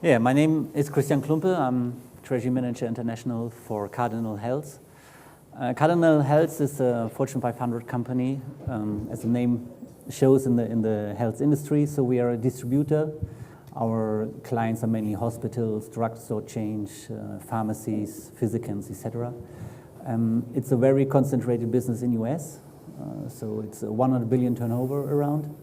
Yeah, my name is Christian Klumpe. I'm Treasury Manager International for Cardinal Health. Cardinal Health is a Fortune 500 company, as the name shows in the health industry. So we are a distributor. Our clients are mainly hospitals, drugstore chains, pharmacies, physicians, etc. It's a very concentrated business in US. So it's a 100 billion turnover around.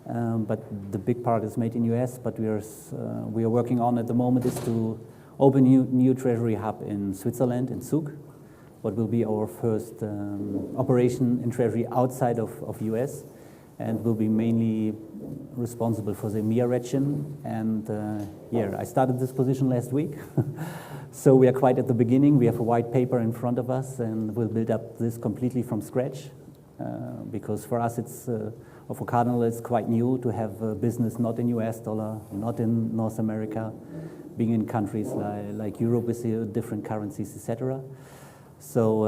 But the big part is made in US, but we are working on at the moment is to open new treasury hub in Switzerland, in Zug, what will be our first operation in treasury outside of US, and will be mainly responsible for the EMEA region. And yeah, I started this position last week, so we are quite at the beginning. We have a white paper in front of us, and we'll build up this completely from scratch, because for us it's or for Cardinal, it's quite new to have a business not in US dollar, not in North America, being in countries like Europe with different currencies, etc. So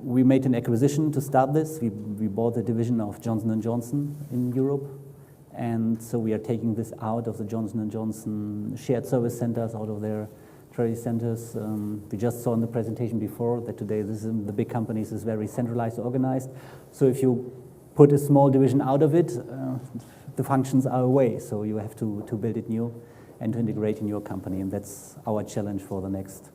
we made an acquisition to start this. We bought the division of Johnson & Johnson in Europe. And so we are taking this out of the Johnson & Johnson shared service centers, out of their treasury centers. We just saw in the presentation before that today the big companies is very centralized, organized. So if you put a small division out of it, the functions are away. So you have to build it new and to integrate in your company. And that's our challenge for the next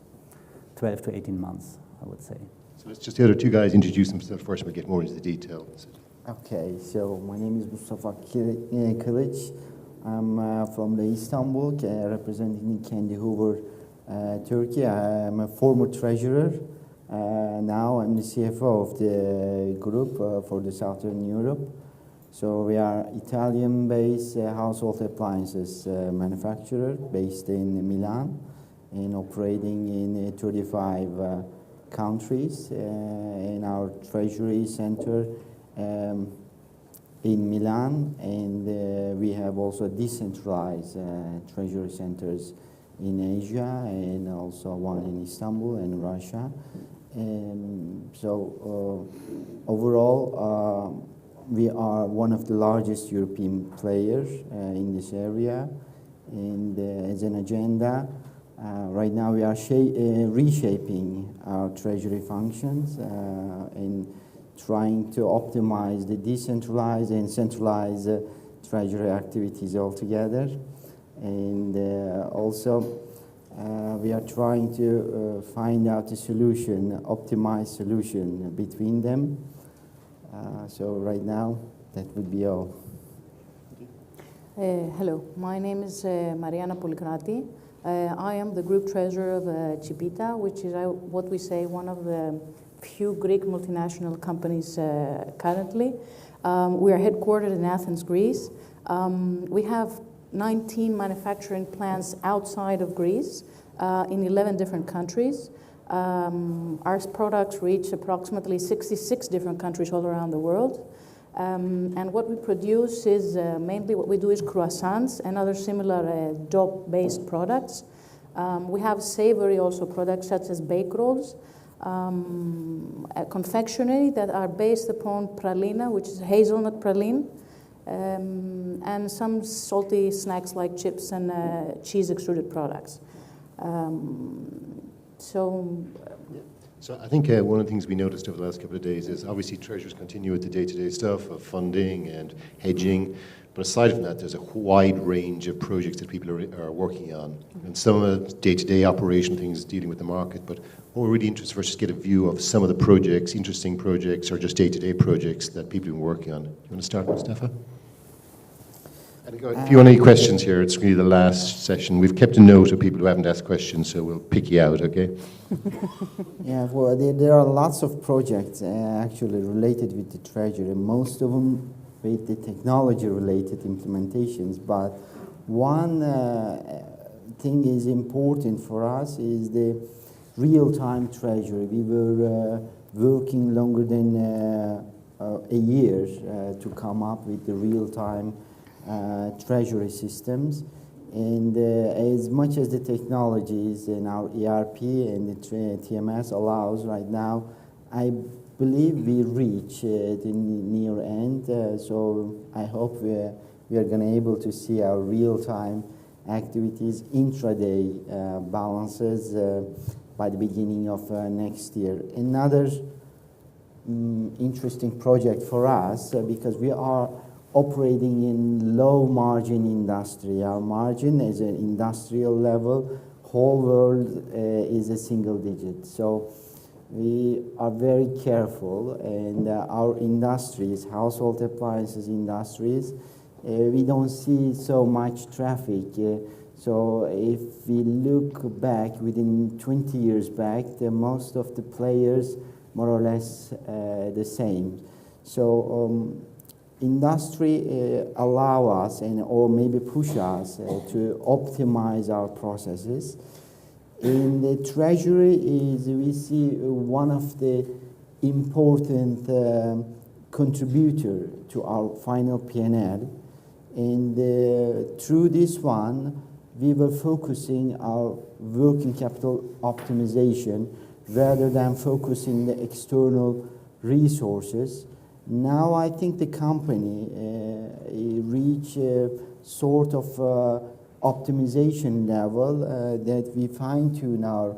12 to 18 months, I would say. So let's just the other two guys introduce themselves first and we'll get more into the details. Okay, so my name is Mustafa Kilic. I'm from the Istanbul, representing Kendi Hoover, Turkey. I'm a former treasurer. Now I'm the CFO of the group for the Southern Europe. So we are Italian-based household appliances manufacturer based in Milan and operating in 35 countries. In our treasury center in Milan, and we have also decentralized treasury centers in Asia and also one in Istanbul and Russia. So overall, we are one of the largest European players in this area. And as an agenda, right now we are reshaping our treasury functions and trying to optimize the decentralized and centralized treasury activities altogether. And also, we are trying to find out a solution, optimized solution between them. So right now, that would be all. Hello, my name is Marianna Polykrati. I am the group treasurer of Chipita, which is what we say one of the few Greek multinational companies currently. We are headquartered in Athens, Greece. We have 19 manufacturing plants outside of Greece in 11 different countries. Our products reach approximately 66 different countries all around the world. And what we produce is mainly what we do is croissants and other similar dough-based products. We have savory also products such as bake rolls, confectionery that are based upon pralina, which is hazelnut praline, and some salty snacks like chips and cheese extruded products. So I think one of the things we noticed over the last couple of days is obviously treasurers continue with the day-to-day stuff of funding and hedging, but aside from that, there's a wide range of projects that people are working on, and some of the day-to-day operation things dealing with the market, but what we're really interested for is to get a view of some of the projects, interesting projects, or just day-to-day projects that people have been working on. You want to start, Mustafa? If you want any questions here, it's really the last session. We've kept a note of people who haven't asked questions, so we'll pick you out, okay? Yeah, well, there are lots of projects actually related with the treasury, most of them with the technology-related implementations. But one thing is important for us is the real-time treasury. We were working longer than a year to come up with the real-time treasury systems, and as much as the technologies in our ERP and the TMS allows right now, I believe we reach the near end. So I hope we are going to be able to see our real-time activities, intraday balances by the beginning of next year. Another interesting project for us because we are operating in low margin industry. Our margin is an industrial level, whole world is a single digit. So we are very careful, and our industries, household appliances industries, we don't see so much traffic. So if we look back within 20 years back, most of the players more or less the same. So industry allow us or maybe push us to optimize our processes. In the Treasury we see one of the important contributor to our final P&L, and through this one we were focusing our working capital optimization rather than focusing the external resources. Now I think the company reach a sort of optimization level that we fine-tune our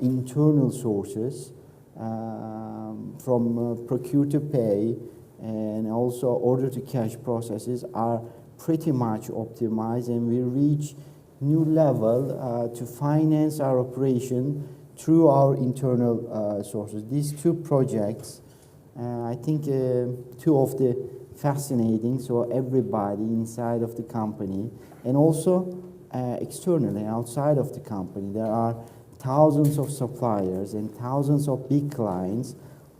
internal sources from procure to pay and also order to cash processes are pretty much optimized, and we reach new level to finance our operation through our internal sources. These two projects, I think two of the fascinating, so everybody inside of the company and also externally outside of the company. There are thousands of suppliers and thousands of big clients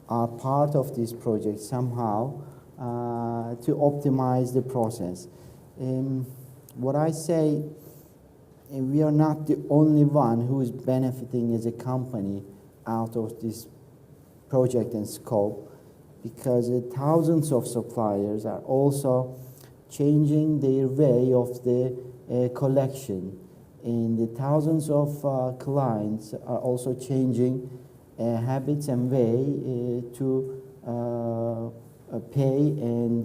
are part of this project somehow to optimize the process. What I say, we are not the only one who is benefiting as a company out of this project and scope, because thousands of suppliers are also changing their way of the collection, and the thousands of clients are also changing habits and way to pay, and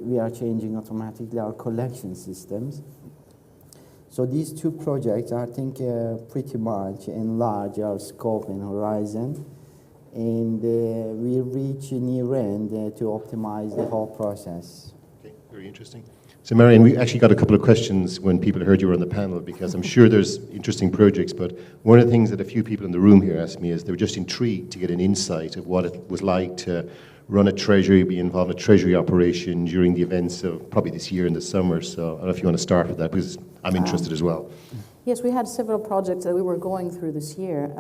we are changing automatically our collection systems. So these two projects, I think, pretty much enlarge our scope and horizon, and we reach a near end to optimize the whole process. Okay, very interesting. So Marianna, we actually got a couple of questions when people heard you were on the panel, because I'm sure there's interesting projects, but one of the things that a few people in the room here asked me is they were just intrigued to get an insight of what it was like to run a treasury, be involved in a treasury operation during the events of probably this year in the summer. So I don't know if you want to start with that, because I'm interested as well. Yes, we had several projects that we were going through this year.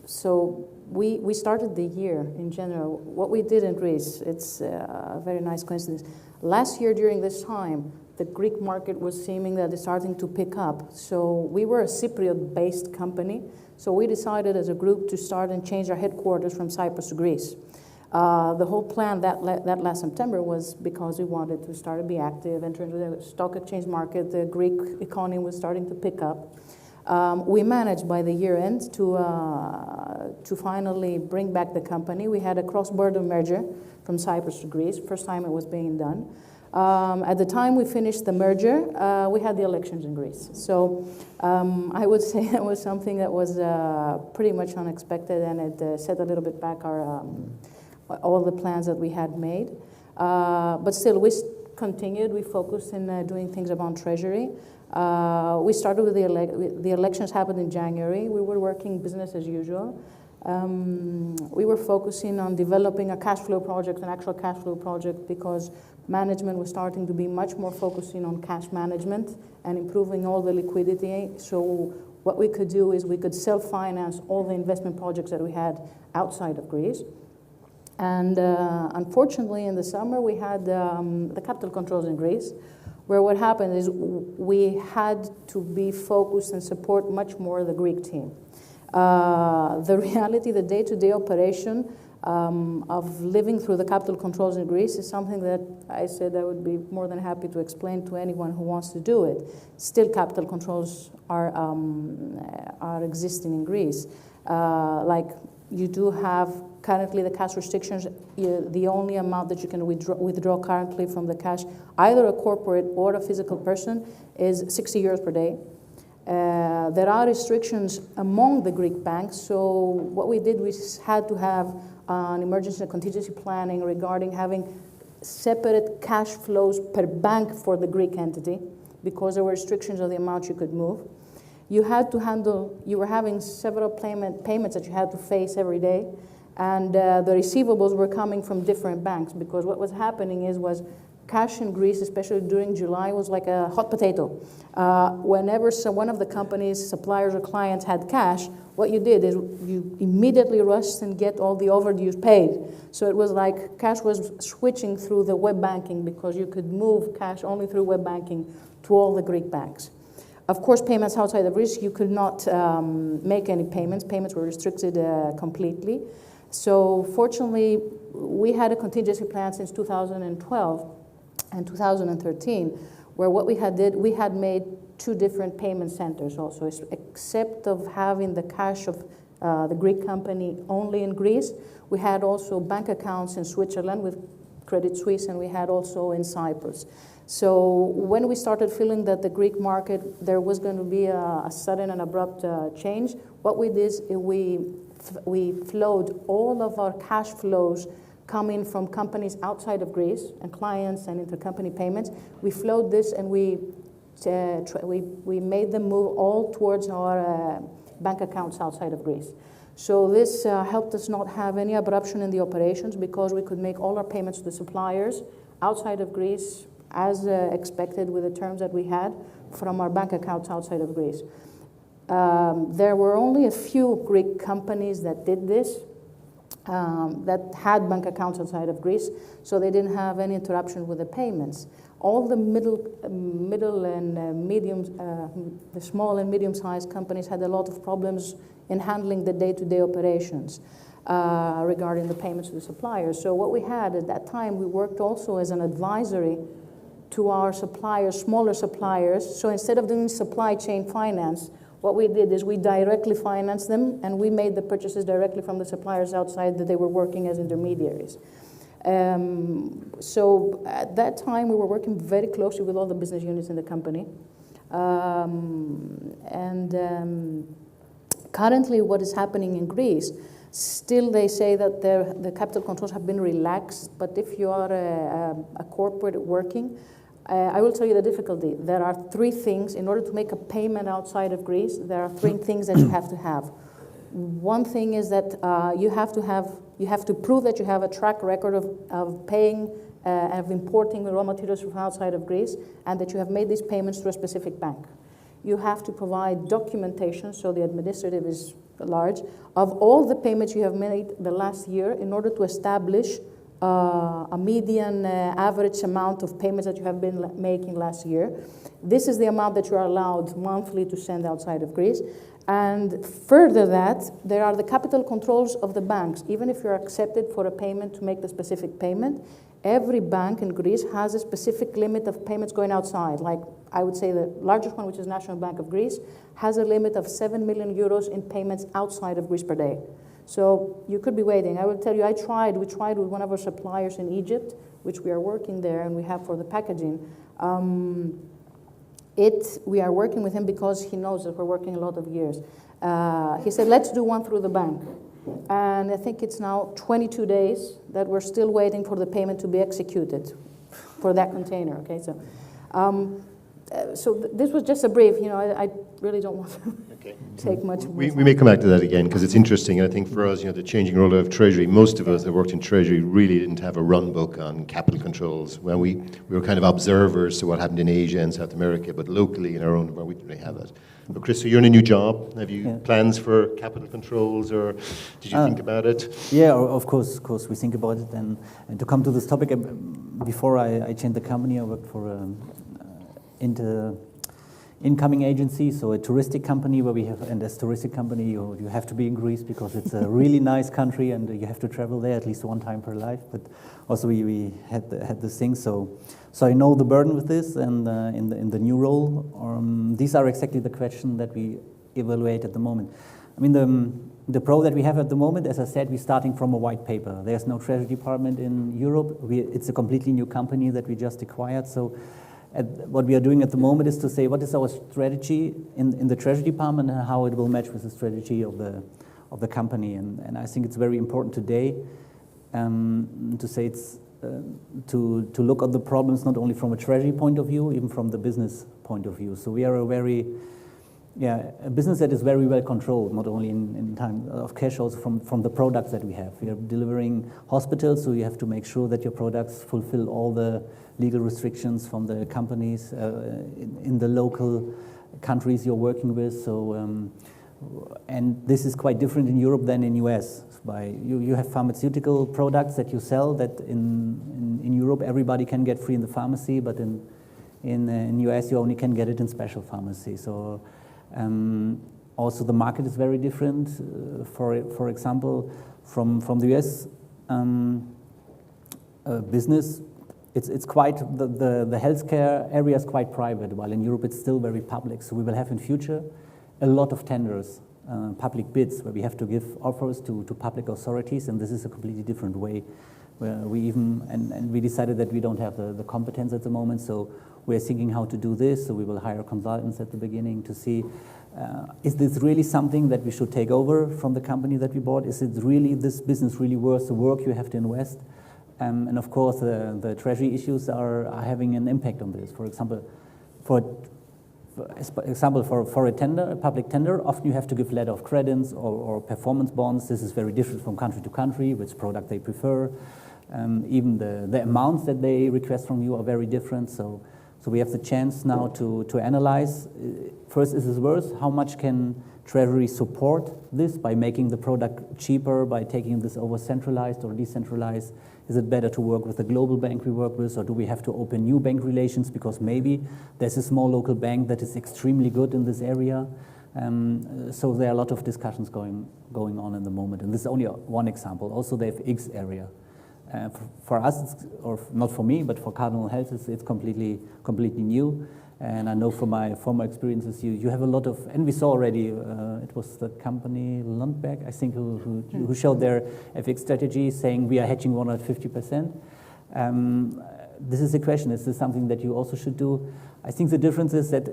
So we started the year in general. What we did in Greece, it's a very nice coincidence. Last year during this time, the Greek market was seeming that it's starting to pick up. So we were a Cypriot-based company. So we decided as a group to start and change our headquarters from Cyprus to Greece. The whole plan that last September was because we wanted to start to be active, enter into the stock exchange market. The Greek economy was starting to pick up. We managed by the year end to finally bring back the company. We had a cross-border merger from Cyprus to Greece, first time it was being done. At the time we finished the merger, we had the elections in Greece. So I would say it was something that was pretty much unexpected, and it set a little bit back our all the plans that we had made. But still, we continued. We focused in doing things around Treasury. We started with the elections happened in January. We were working business as usual. We were focusing on developing a cash flow project, an actual cash flow project, because management was starting to be much more focusing on cash management and improving all the liquidity. So what we could do is we could self-finance all the investment projects that we had outside of Greece. And unfortunately, in the summer, we had the capital controls in Greece, where what happened is we had to be focused and support much more the Greek team. The reality, the day-to-day operation of living through the capital controls in Greece is something that I said I would be more than happy to explain to anyone who wants to do it. Still, capital controls are existing in Greece. Like You do have currently the cash restrictions. The only amount that you can withdraw currently from the cash, either a corporate or a physical person, is 60 euros per day. There are restrictions among the Greek banks. So what we did, we had to have an emergency and contingency planning regarding having separate cash flows per bank for the Greek entity, because there were restrictions on the amount you could move. You had to handle, you were having several payments that you had to face every day, and the receivables were coming from different banks, because what was happening was cash in Greece, especially during July, was like a hot potato. Whenever one of the company's suppliers or clients had cash, what you did is you immediately rushed and get all the overdues paid. So it was like cash was switching through the web banking, because you could move cash only through web banking to all the Greek banks. Of course, payments outside of Greece, you could not make any payments. Payments were restricted completely. So fortunately, we had a contingency plan since 2012 and 2013, where what we had made 2 different payment centers also, except of having the cash of the Greek company only in Greece. We had also bank accounts in Switzerland with Credit Suisse, and we had also in Cyprus. So when we started feeling that the Greek market, there was going to be a sudden and abrupt change, what we did is we flowed all of our cash flows coming from companies outside of Greece and clients and intercompany payments. We flowed this, and we made them move all towards our bank accounts outside of Greece. So this helped us not have any abruption in the operations, because we could make all our payments to the suppliers outside of Greece as expected, with the terms that we had from our bank accounts outside of Greece. There were only a few Greek companies that did this, that had bank accounts outside of Greece, so they didn't have any interruption with the payments. All the middle and medium, the small and medium-sized companies had a lot of problems in handling the day-to-day operations regarding the payments to the suppliers. So what we had at that time, we worked also as an advisory to our suppliers, smaller suppliers. So instead of doing supply chain finance, what we did is we directly financed them, and we made the purchases directly from the suppliers outside that they were working as intermediaries. So at that time, we were working very closely with all the business units in the company. Currently, what is happening in Greece, still they say that the capital controls have been relaxed, but if you are a corporate working, I will tell you the difficulty. There are 3 things. In order to make a payment outside of Greece, there are 3 things that you have to have. One thing is that you have to prove that you have a track record of paying and of importing the raw materials from outside of Greece, and that you have made these payments through a specific bank. You have to provide documentation, so the administrative is large, of all the payments you have made the last year, in order to establish a median average amount of payments that you have been making last year. This is the amount that you are allowed monthly to send outside of Greece. And further that, there are the capital controls of the banks. Even if you're accepted for a payment to make the specific payment, every bank in Greece has a specific limit of payments going outside. Like, I would say the largest one, which is National Bank of Greece, has a limit of 7 million euros in payments outside of Greece per day. So you could be waiting. I will tell you, we tried with one of our suppliers in Egypt, which we are working there, and we have for the packaging. We are working with him because he knows that we're working a lot of years. He said, let's do one through the bank. And I think it's now 22 days that we're still waiting for the payment to be executed for that container, okay? So this was just a brief, I really don't want to take much more. We may come back to that again, because it's interesting. And I think for us, the changing role of Treasury, most of us that worked in Treasury really didn't have a run book on capital controls. Well, we were kind of observers to what happened in Asia and South America, but locally in our own, we didn't really have that. But Chris, so you're in a new job. Have you plans for capital controls, or did you think about it? Yeah, of course, we think about it. And to come to this topic, before I changed the company, I worked for incoming agency, so a touristic company where we have, and as touristic company, you have to be in Greece because it's a really nice country and you have to travel there at least one time per life. But also we had this thing, so I know the burden with this, and in the new role, these are exactly the questions that we evaluate at the moment. I mean, The pro that we have at the moment, as I said, we're starting from a white paper. There's no treasury department in Europe. It's a completely new company that we just acquired. So what we are doing at the moment is to say what is our strategy in the treasury department and how it will match with the strategy of the company. And I think it's very important today to say it's to look at the problems not only from a treasury point of view, even from the business point of view. So we are a business that is very well controlled, not only in time of cash, also from the products that we have. We are delivering hospitals, so you have to make sure that your products fulfill all the legal restrictions from the companies in the local countries you're working with. So, and this is quite different in Europe than in US. You have pharmaceutical products that you sell that in Europe everybody can get free in the pharmacy, but in US you only can get it in special pharmacy. So. Also, the market is very different. For example, from the US business, it's quite the healthcare area is quite private, while in Europe it's still very public. So we will have in future a lot of tenders, public bids, where we have to give offers to public authorities, and this is a completely different way. Where we even and we decided that we don't have the competence at the moment, so we're thinking how to do this. So we will hire consultants at the beginning to see is this really something that we should take over from the company that we bought? Is it really this business really worth the work you have to invest? And of course, the treasury issues are having an impact on this. For example, for a tender, a public tender, often you have to give letter of credits or performance bonds. This is very different from country to country, which product they prefer. Even the amounts that they request from you are very different. So we have the chance now to analyze. First, is this worth? How much can Treasury support this by making the product cheaper, by taking this over centralized or decentralized? Is it better to work with the global bank we work with, or do we have to open new bank relations because maybe there's a small local bank that is extremely good in this area? So there are a lot of discussions going on in the moment, and this is only one example. Also, the FX area. For us, or not for me, but for Cardinal Health, it's completely new. And I know from my former experiences, you have a lot of, and we saw already, it was the company Lundberg, I think, who showed their FX strategy, saying we are hedging 150%. This is a question: is this something that you also should do? I think the difference is that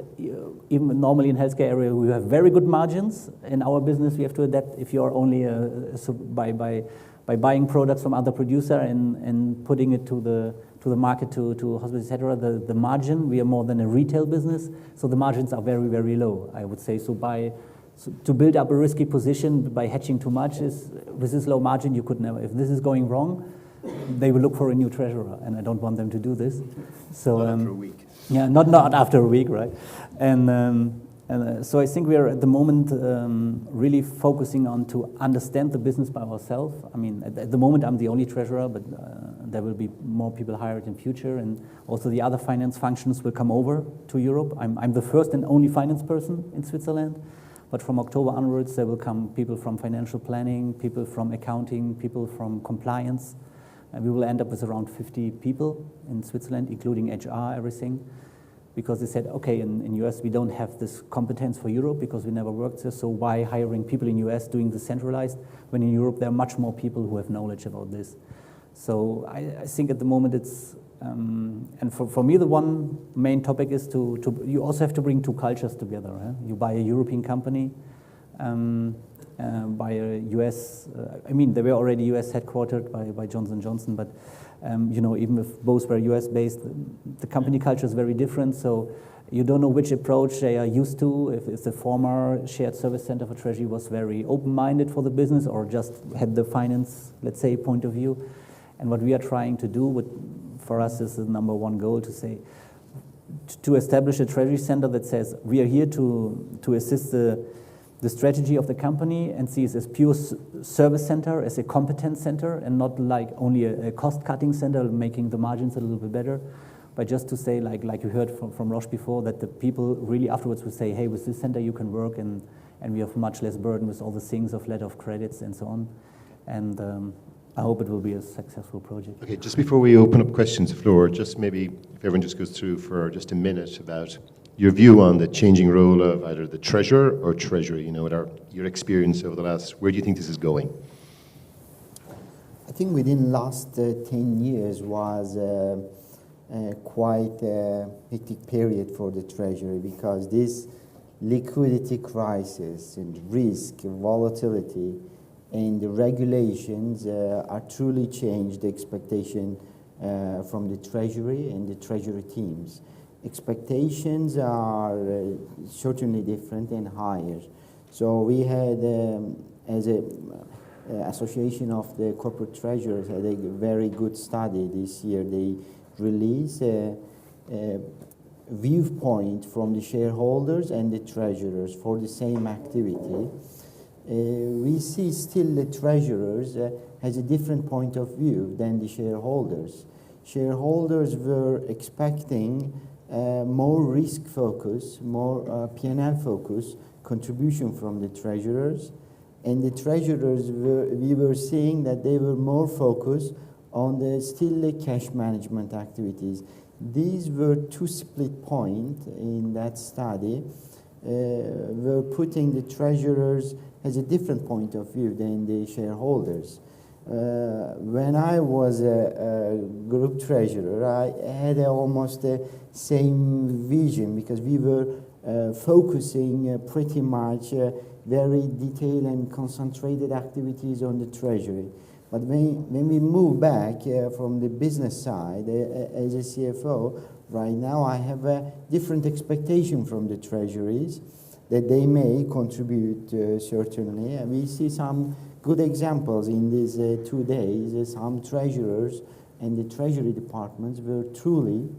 even normally in healthcare area we have very good margins. In our business, we have to adapt. If you are only by buying products from other producer and putting it to the market, to hospitals, etc., the margin, we are more than a retail business, so the margins are very, very low, I would say. So to build up a risky position by hedging too much with this low margin, you could never. If this is going wrong, they will look for a new treasurer, and I don't want them to do this. So not after a week. Yeah, not after a week, right? And so I think we are at the moment really focusing on to understand the business by ourselves. I mean, at the moment I'm the only treasurer, but there will be more people hired in future, and also the other finance functions will come over to Europe. I'm the first and only finance person in Switzerland, but from October onwards there will come people from financial planning, people from accounting, people from compliance. And we will end up with around 50 people in Switzerland, including HR, everything. Because they said, okay, in US we don't have this competence for Europe because we never worked there, so why hiring people in US doing the centralized, when in Europe there are much more people who have knowledge about this. So I think at the moment it's, and for me the one main topic is you also have to bring two cultures together. You buy a European company, by a US, I mean, they were already US headquartered by Johnson & Johnson, but even if both were US based, the company culture is very different, so you don't know which approach they are used to, if the former shared service center for Treasury was very open-minded for the business or just had the finance, let's say, point of view. And what we are trying to do, for us is the number one goal, to say, to establish a Treasury center that says, we are here to assist the strategy of the company and see it as pure service center, as a competence center, and not like only a cost-cutting center, making the margins a little bit better, but just to say, like you heard from Roche before, that the people really afterwards would say, hey, with this center you can work, and we have much less burden with all the things of letter of credits and so on. And I hope it will be a successful project. Okay, just before we open up questions, the floor, just maybe if everyone just goes through for just a minute about your view on the changing role of either the treasurer or treasury, your experience over the last, where do you think this is going? I think within last 10 years was quite a hectic period for the Treasury, because this liquidity crisis and risk, volatility, and the regulations are truly changed the expectation from the Treasury and the Treasury teams. Expectations are certainly different and higher. So we had, as a Association of the Corporate Treasurers, had a very good study this year. They released a viewpoint from the shareholders and the treasurers for the same activity. We see still the treasurers has a different point of view than the shareholders. Shareholders were expecting more risk focus, more P&L focus, contribution from the treasurers. And the treasurers, we were seeing that they were more focused on the cash management activities. These were two split points in that study. Were putting the treasurers as a different point of view than the shareholders. When I was a group treasurer, I had almost the same vision, because we were focusing pretty much very detailed and concentrated activities on the treasury. But when we move back from the business side, as a CFO, right now I have a different expectation from the treasuries that they may contribute certainly. And we see some good examples in these 2 days. Some treasurers and the treasury departments were truly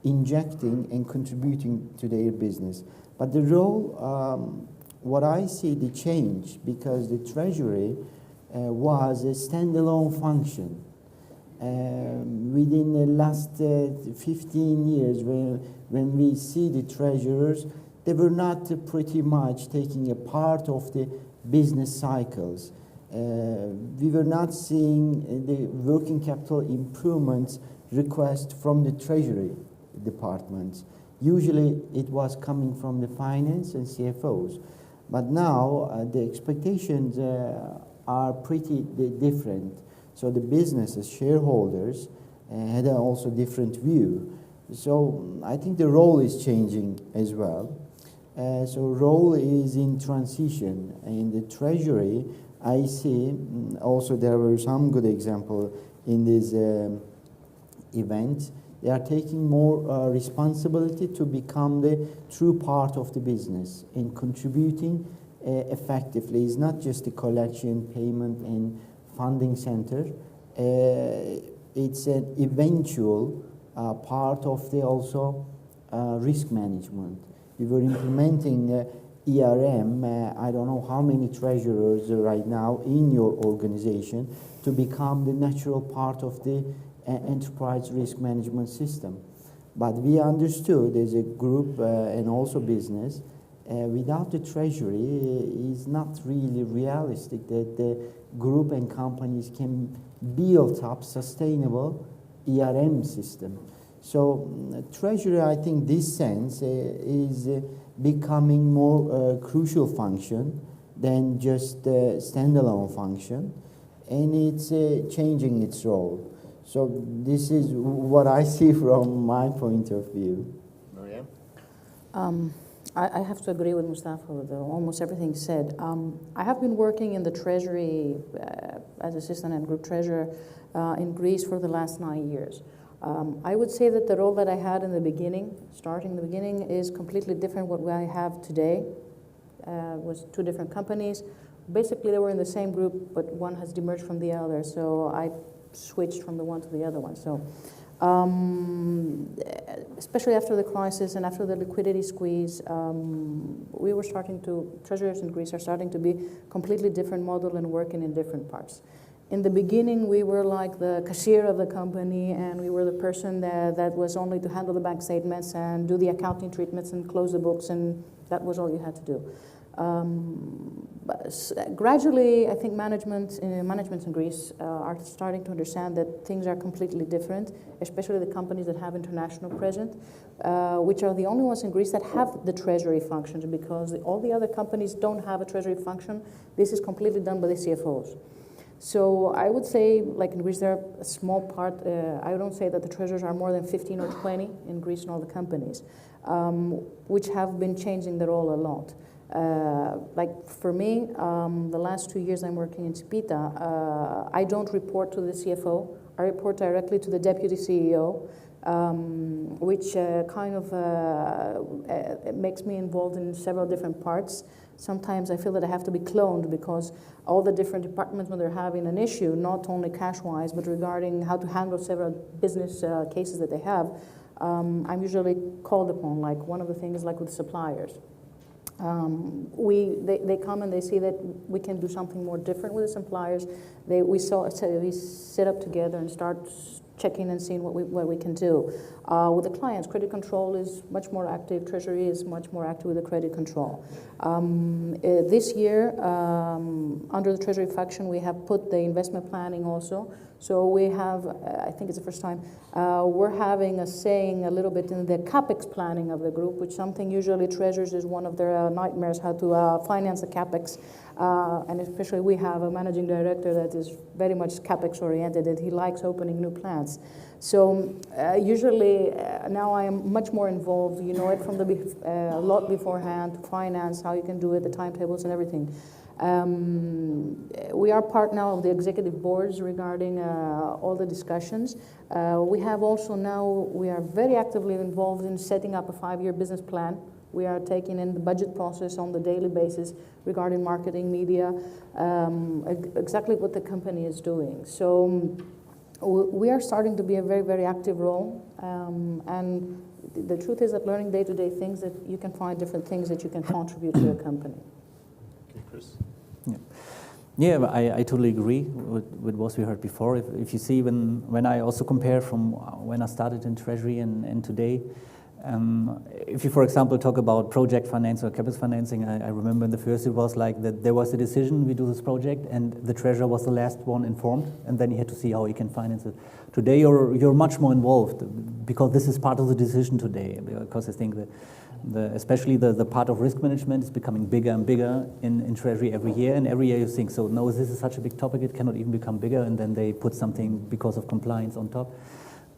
injecting and contributing to their business. But the role, what I see the change, because the treasury was a standalone function. Within the last 15 years, when we see the treasurers, they were not pretty much taking a part of the business cycles. We were not seeing the working capital improvements request from the treasury departments. Usually it was coming from the finance and CFOs. But now the expectations are pretty different. So the businesses, shareholders, had also different view. So I think the role is changing as well. So role is in transition. In the treasury, I see also there were some good examples in this event. They are taking more responsibility to become the true part of the business and contributing effectively. It's not just a collection, payment, and funding center. It's an eventual part of the also risk management. We were implementing ERM, I don't know how many treasurers right now in your organization, to become the natural part of the enterprise risk management system. But we understood as a group and also business, without the treasury, it's not really realistic that the group and companies can build up sustainable ERM system. So treasury, I think this sense is becoming more crucial function than just a standalone function, and it's changing its role. So this is what I see from my point of view. Marianna? I have to agree with Mustafa with almost everything said. I have been working in the Treasury as assistant and group treasurer in Greece for the last 9 years. I would say that the role that I had in the beginning, starting the beginning, is completely different what I have today. Was 2 different companies. Basically, they were in the same group, but one has emerged from the other. So I switched from the one to the other one. So, especially after the crisis and after the liquidity squeeze, we were starting to, treasurers in Greece are starting to be completely different model and working in different parts. In the beginning, we were like the cashier of the company, and we were the person that was only to handle the bank statements and do the accounting treatments and close the books, and that was all you had to do. Gradually, I think managements in Greece are starting to understand that things are completely different, especially the companies that have international presence, which are the only ones in Greece that have the treasury functions, because all the other companies don't have a treasury function. This is completely done by the CFOs. So I would say, like in Greece, there are a small part. I don't say that the treasurers are more than 15 or 20 in Greece and all the companies, which have been changing their role a lot. Like for me, the last 2 years I'm working in Chipita, I don't report to the CFO. I report directly to the deputy CEO, which kind of makes me involved in several different parts. Sometimes I feel that I have to be cloned because all the different departments, when they're having an issue, not only cash-wise, but regarding how to handle several business cases that they have, I'm usually called upon. Like one of the things, like with suppliers. They come and they see that we can do something more different with the suppliers. We sit up together and start checking and seeing what we can do. With the clients, credit control is much more active. Treasury is much more active with the credit control. This year, under the Treasury faction, we have put the investment planning also. So we have, I think it's the first time, we're having a saying a little bit in the CapEx planning of the group, which something usually treasurers is one of their nightmares, how to finance the CapEx. And especially we have a managing director that is very much CapEx oriented, and he likes opening new plants. So usually now I am much more involved. You know it from a lot beforehand, to finance, how you can do it, the timetables and everything. We are part now of the executive boards regarding all the discussions. We have also now, we are very actively involved in setting up a 5-year business plan. We are taking in the budget process on the daily basis regarding marketing, media, exactly what the company is doing. So we are starting to be a very, very active role. And the truth is that learning day-to-day things, that you can find different things that you can contribute to a company. Okay, Chris? Yeah, I totally agree with what we heard before. If you see, when I also compare from when I started in Treasury and today, if you, for example, talk about project finance or capital financing, I remember in the first it was like that there was a decision, we do this project, and the treasurer was the last one informed, and then he had to see how he can finance it. Today you're much more involved, because this is part of the decision today, because I think that especially the part of risk management is becoming bigger and bigger in Treasury every year, and every year you think, so no, this is such a big topic, it cannot even become bigger, and then they put something because of compliance on top.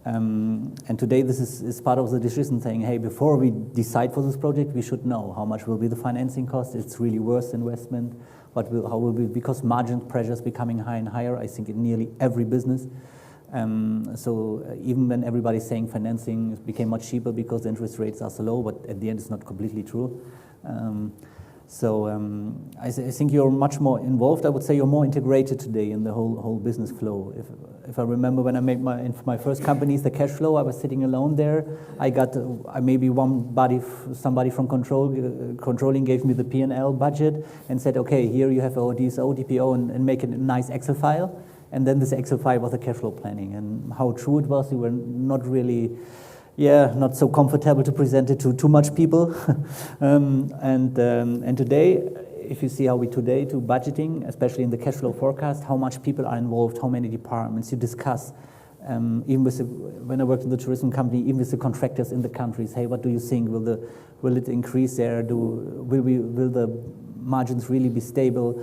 And today this is part of the decision, saying, hey, before we decide for this project, we should know how much will be the financing cost. It's really worth the investment. How will be, because margin pressure is becoming higher and higher, I think, in nearly every business. So even when everybody's saying financing became much cheaper because the interest rates are so low, but at the end it's not completely true. I think you're much more involved. I would say you're more integrated today in the whole business flow. If I remember when I made my first companies, the cash flow, I was sitting alone there. I got maybe somebody from controlling gave me the P&L budget and said, okay, here you have DSO, DPO, and make a nice Excel file. And then this Excel file was the cash flow planning. And how true it was, we were not really... not so comfortable to present it to too much people. And today, if you see how we today do budgeting, especially in the cash flow forecast, how much people are involved, how many departments you discuss, even with when I worked in the tourism company, even with the contractors in the countries, hey, what do you think? Will it increase there? Will the margins really be stable?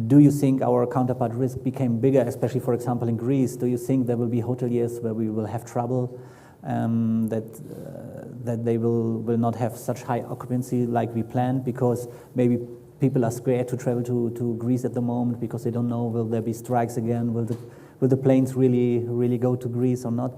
Do you think our counterpart risk became bigger, especially, for example, in Greece? Do you think there will be hoteliers where we will have trouble? That they will not have such high occupancy like we planned, because maybe people are scared to travel to Greece at the moment because they don't know, will there be strikes again, will the planes really go to Greece or not?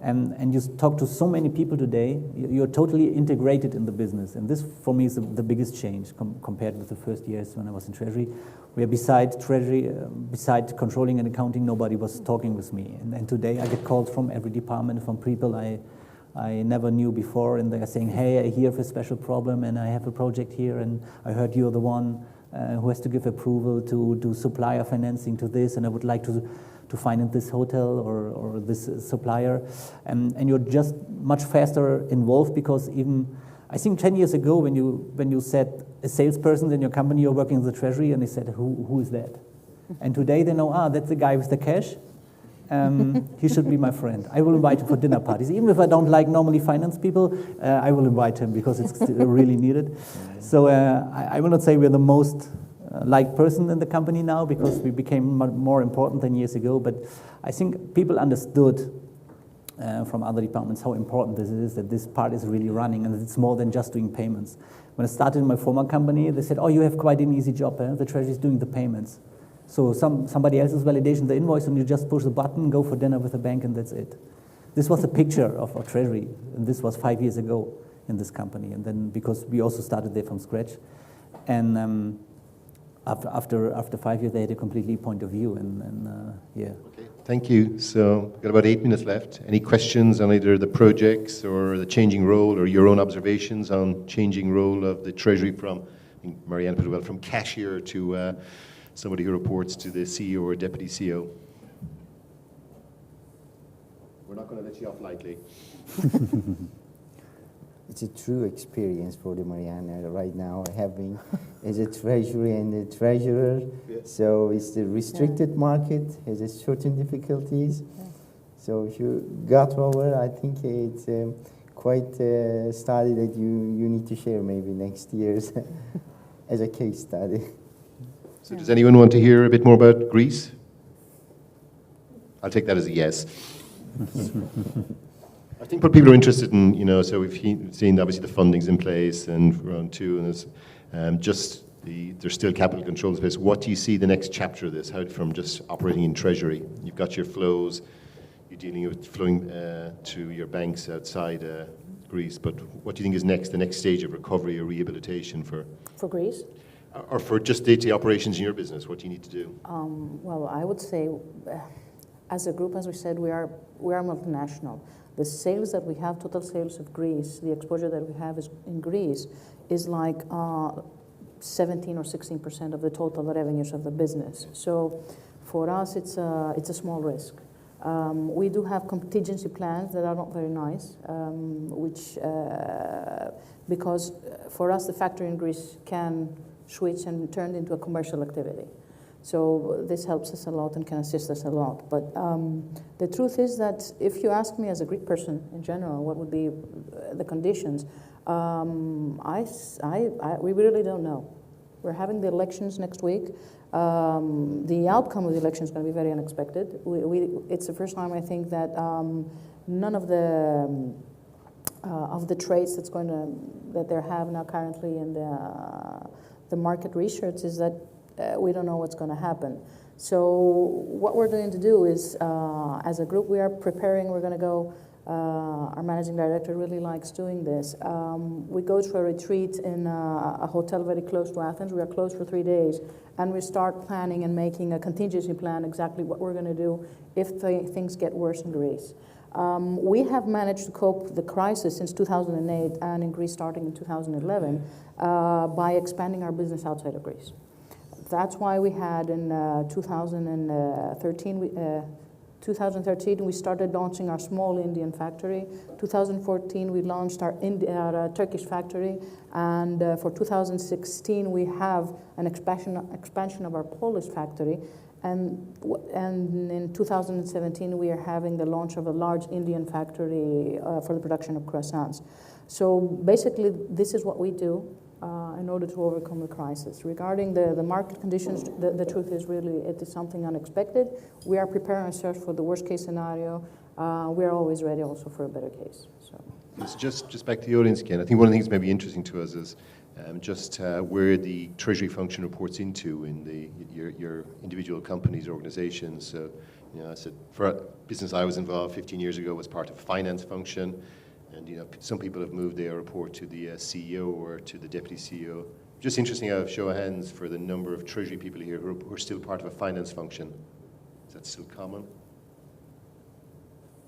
And you talk to so many people today, you're totally integrated in the business, and this for me is the biggest change compared with the first years when I was in Treasury, where beside Treasury, beside controlling and accounting, nobody was talking with me. And today I get calls from every department, from people I never knew before, and they're saying, hey, I hear of a special problem and I have a project here, and I heard you're the one who has to give approval to do supplier financing to this, and I would like to finance this hotel or this supplier. And you're just much faster involved, because even I think 10 years ago when you said a salesperson in your company, you're working in the Treasury, and they said, who is that? And today they know, that's the guy with the cash. He should be my friend. I will invite him for dinner parties. Even if I don't like normally finance people, I will invite him because it's really needed. So I will not say we're the most liked person in the company now because we became more important than years ago, but I think people understood from other departments how important this is, that this part is really running and it's more than just doing payments. When I started in my former company, they said, you have quite an easy job, the Treasury is doing the payments. So somebody else is validating the invoice and you just push the button, go for dinner with the bank, and that's it. This was a picture of Treasury, and this was 5 years ago in this company. And then because we also started there from scratch, and after 5 years they had a completely point of view, and yeah. Okay, thank you. So we've got about 8 minutes left. Any questions on either the projects or the changing role or your own observations on changing role of the Treasury from, I think Marianna put it well, from cashier to somebody who reports to the CEO or deputy CEO? We're not going to let you off lightly. It's a true experience for the Marianna right now, having as a treasury and a treasurer. Yeah. So it's the restricted market, has a certain difficulties. Yeah. So if you got over, I think it's quite a study that you need to share maybe next year's as a case study. So does anyone want to hear a bit more about Greece? I'll take that as a yes. I think what people are interested in, so we've seen obviously the funding's in place and round 2, and there's there's still capital controls in place. What do you see the next chapter of this? How from just operating in Treasury? You've got your flows, you're dealing with flowing to your banks outside Greece, but what do you think is next, the next stage of recovery or rehabilitation for Greece? Or for just day-to-day operations in your business? What do you need to do? Well, I would say, as a group, as we said, we are multinational. The sales that we have, total sales of Greece, the exposure that we have in Greece is like 17 or 16% of the total revenues of the business. So for us, it's a small risk. We do have contingency plans that are not very nice, because for us, the factory in Greece can switch and turn into a commercial activity. So this helps us a lot and can assist us a lot. But the truth is that if you ask me as a Greek person in general, what would be the conditions, we really don't know. We're having the elections next week. The outcome of the election is going to be very unexpected. It's the first time I think that none of the traits that they have now currently in the market research is that we don't know what's going to happen. So what we're going to do is, as a group, we are preparing. We're going to go. Our managing director really likes doing this. We go to a retreat in a hotel very close to Athens. We are closed for 3 days, and we start planning and making a contingency plan exactly what we're going to do if things get worse in Greece. We have managed to cope with the crisis since 2008 and in Greece starting in 2011 by expanding our business outside of Greece. That's why we had in 2013 we started launching our small Indian factory. 2014 we launched our Turkish factory, and for 2016 we have an expansion of our Polish factory. And in 2017, we are having the launch of a large Indian factory for the production of croissants. So basically, this is what we do in order to overcome the crisis. Regarding the market conditions, the truth is really it is something unexpected. We are preparing ourselves for the worst case scenario. We are always ready also for a better case. So. It's just back to the audience again. I think one of the things that may be interesting to us is just where the Treasury function reports into in your individual companies, organizations. So, I said for a business I was involved 15 years ago was part of finance function, and some people have moved their report to the CEO or to the deputy CEO. Just interesting, a show of hands for the number of Treasury people here who are still part of a finance function. Is that still common?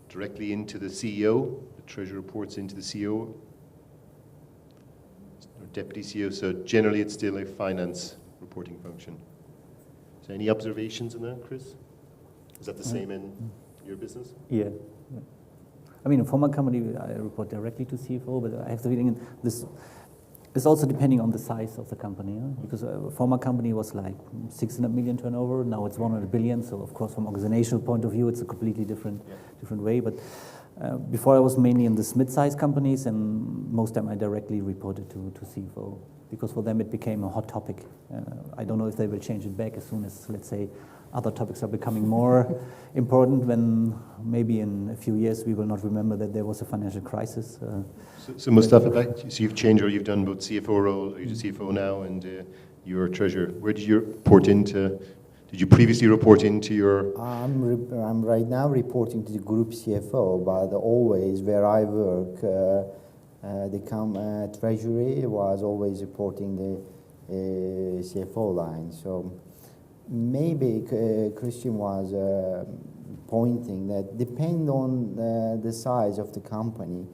Directly into the CEO, the Treasury reports into the CEO. Deputy CEO, so generally it's still a finance reporting function. So any observations on that, Chris? Is that the same in your business? Yeah. I mean, a former company, I report directly to CFO, but I have the feeling this is also depending on the size of the company, because a former company was like 600 million turnover, now it's 100 billion, so of course from organizational point of view it's a completely different way, but before I was mainly in this mid-sized companies, and most time I directly reported to CFO, because for them it became a hot topic. I don't know if they will change it back as soon as, let's say, other topics are becoming more important, when maybe in a few years we will not remember that there was a financial crisis. So Mustafa, so you've changed, or you've done both CFO role, you're the CFO now, and you're treasurer. Where did you report into? Did you previously report into your? I'm right now reporting to the group CFO, but always where I work, the Treasury was always reporting the CFO line. So maybe Christian was pointing that depend on the size of the company.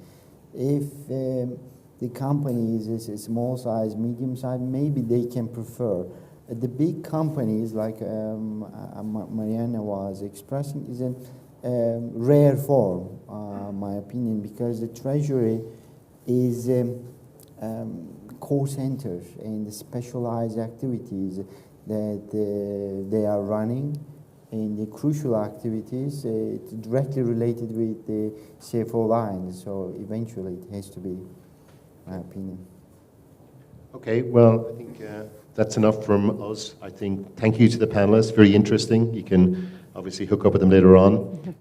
If the company is a small size, medium size, maybe they can prefer. The big companies, like Marianna was expressing, is a rare form, my opinion, because the Treasury is core centers and specialized activities that they are running, and the crucial activities directly related with the CFO line. So eventually it has to be, my opinion. Okay, well, I think that's enough from us. I think thank you to the panelists, very interesting. You can obviously hook up with them later on.